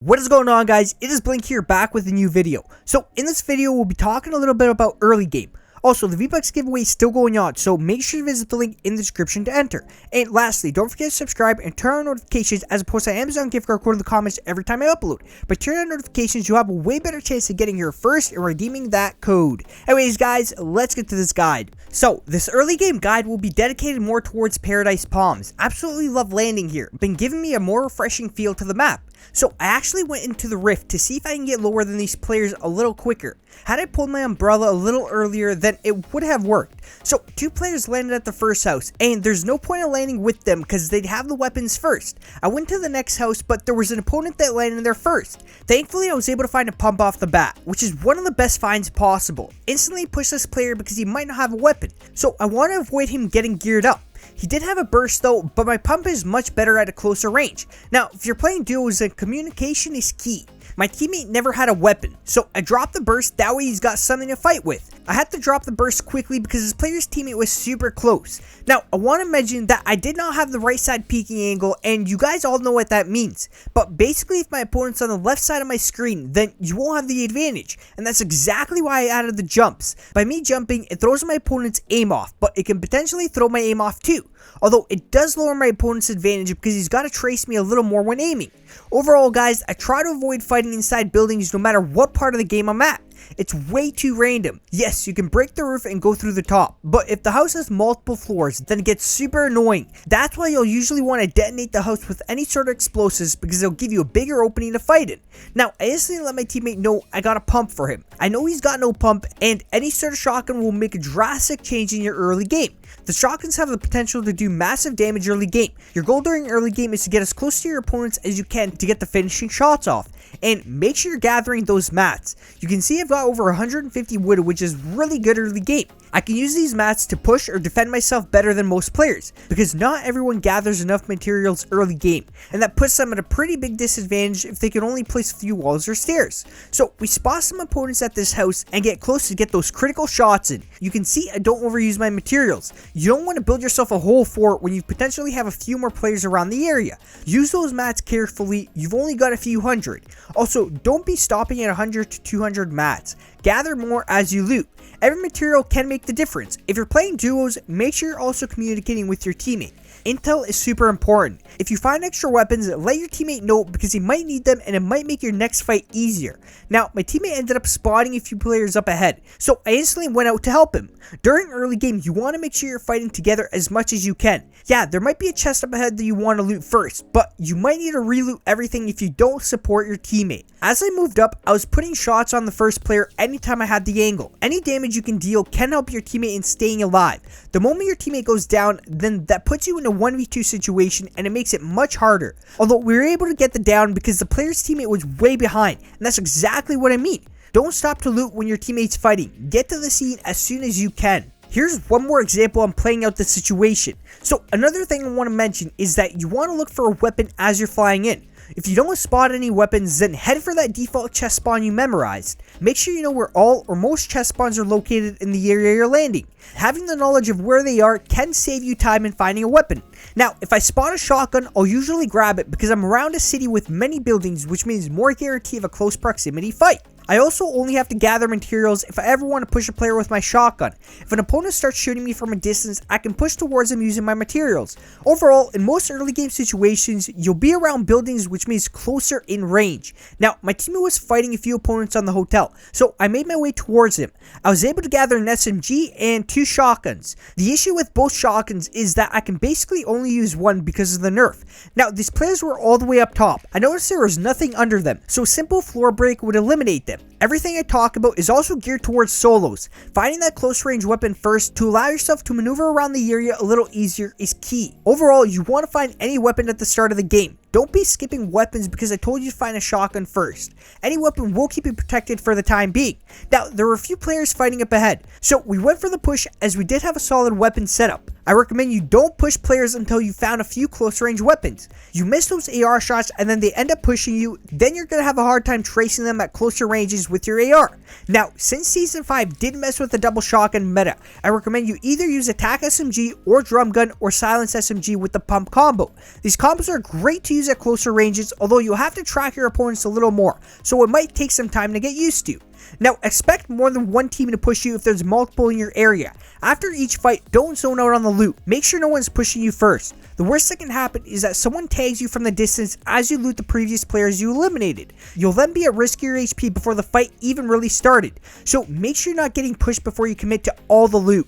What is going on, guys? It is Blink here, back with a new video. So in this video we'll be talking a little bit about early game. Also, the V-Bucks giveaway is still going on, so make sure to visit the link in the description to enter. And lastly, don't forget to subscribe and turn on notifications, as I post an Amazon gift card code in the comments every time I upload. By turning on notifications, you'll have a way better chance of getting here first and redeeming that code. Anyways, guys, let's get to this guide. So, this early game guide will be dedicated more towards Paradise Palms. Absolutely love landing here, been giving me a more refreshing feel to the map. So I actually went into the rift to see if I can get lower than these players a little quicker. Had I pulled my umbrella a little earlier, then it would have worked. So 2 players landed at the first house, and there's no point in landing with them because they'd have the weapons first. I went to the next house, but there was an opponent that landed there first. Thankfully, I was able to find a pump off the bat, which is one of the best finds possible. Instantly pushed this player because he might not have a weapon, so I want to avoid him getting geared up. He did have a burst though, but my pump is much better at a closer range. Now, if you're playing duos, then communication is key. My teammate never had a weapon, so I dropped the burst, that way he's got something to fight with. I had to drop the burst quickly because his player's teammate was super close. Now, I want to mention that I did not have the right side peeking angle, and you guys all know what that means. But basically, if my opponent's on the left side of my screen, then you won't have the advantage, and that's exactly why I added the jumps. By me jumping, it throws my opponent's aim off, but it can potentially throw my aim off too. Although it does lower my opponent's advantage because he's got to trace me a little more when aiming. Overall, guys, I try to avoid fighting inside buildings no matter what part of the game I'm at. It's way too random. Yes, you can break the roof and go through the top, but if the house has multiple floors, then it gets super annoying. That's why you'll usually want to detonate the house with any sort of explosives because they'll give you a bigger opening to fight in. Now, I instantly let my teammate know I got a pump for him. I know he's got no pump, and any sort of shotgun will make a drastic change in your early game. The shotguns have the potential to do massive damage early game. Your goal during early game is to get as close to your opponents as you can to get the finishing shots off. And make sure you're gathering those mats. You can see I've got over 150 wood, which is really good early game. I can use these mats to push or defend myself better than most players, because not everyone gathers enough materials early game, and that puts them at a pretty big disadvantage if they can only place a few walls or stairs. So we spot some opponents at this house and get close to get those critical shots in. You can see I don't overuse my materials. You don't want to build yourself a whole fort when you potentially have a few more players around the area. Use those mats carefully, you've only got a few hundred. Also, don't be stopping at 100 to 200 mats. Gather more as you loot. Every material can make the difference. If you're playing duos, make sure you're also communicating with your teammate. Intel is super important. If you find extra weapons, let your teammate know because he might need them and it might make your next fight easier. Now, my teammate ended up spotting a few players up ahead, so I instantly went out to help him. During early game, you want to make sure you're fighting together as much as you can. Yeah, there might be a chest up ahead that you want to loot first, but you might need to reloot everything if you don't support your teammate. As I moved up, I was putting shots on the first player anytime I had the angle. Any damage you can deal can help your teammate in staying alive. The moment your teammate goes down, then that puts you in a 1v2 situation and it makes it much harder. Although we were able to get the down because the player's teammate was way behind, and that's exactly what I mean. Don't stop to loot when your teammate's fighting. Get to the scene as soon as you can. Here's one more example on playing out the situation. So another thing I want to mention is that you want to look for a weapon as you're flying in. If you don't spot any weapons, then head for that default chest spawn you memorized. Make sure you know where all or most chest spawns are located in the area you're landing. Having the knowledge of where they are can save you time in finding a weapon. Now, if I spot a shotgun, I'll usually grab it because I'm around a city with many buildings, which means more guarantee of a close proximity fight. I also only have to gather materials if I ever want to push a player with my shotgun. If an opponent starts shooting me from a distance, I can push towards them using my materials. Overall, in most early game situations, you'll be around buildings, which means closer in range. Now, my teammate was fighting a few opponents on the hotel, so I made my way towards him. I was able to gather an SMG and 2 shotguns. The issue with both shotguns is that I can basically only use one because of the nerf. Now, these players were all the way up top. I noticed there was nothing under them, so simple floor break would eliminate them. Everything I talk about is also geared towards solos. Finding that close range weapon first to allow yourself to maneuver around the area a little easier is key. Overall, you want to find any weapon at the start of the game. Don't be skipping weapons because I told you to find a shotgun first. Any weapon will keep you protected for the time being. Now, there were a few players fighting up ahead, so we went for the push as we did have a solid weapon setup. I recommend you don't push players until you found a few close range weapons. You miss those AR shots and then they end up pushing you, then you're going to have a hard time tracing them at closer ranges with your AR. Now, since Season 5 did mess with the double shotgun meta, I recommend you either use attack SMG or drum gun or silence SMG with the pump combo. These combos are great to use at closer ranges, although you'll have to track your opponents a little more, so it might take some time to get used to. Now, expect more than one team to push you if there's multiple in your area. After each fight, don't zone out on the loot. Make sure no one's pushing you first. The worst that can happen is that someone tags you from the distance as you loot the previous players you eliminated. You'll then be at risk of your HP before the fight even really started, so make sure you're not getting pushed before you commit to all the loot.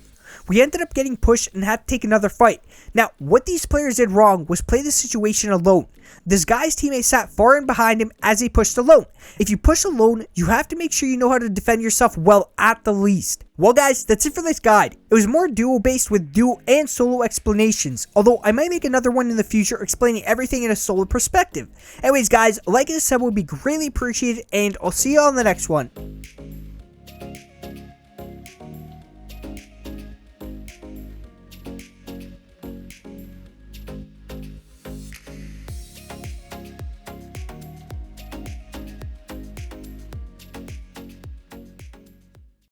We ended up getting pushed and had to take another fight. Now, what these players did wrong was play the situation alone. This guy's teammate sat far in behind him as he pushed alone. If you push alone, you have to make sure you know how to defend yourself well at the least. Well guys, that's it for this guide. It was more duo based with duo and solo explanations, although I might make another one in the future explaining everything in a solo perspective. Anyways guys, like and sub would be greatly appreciated, and I'll see you on the next one.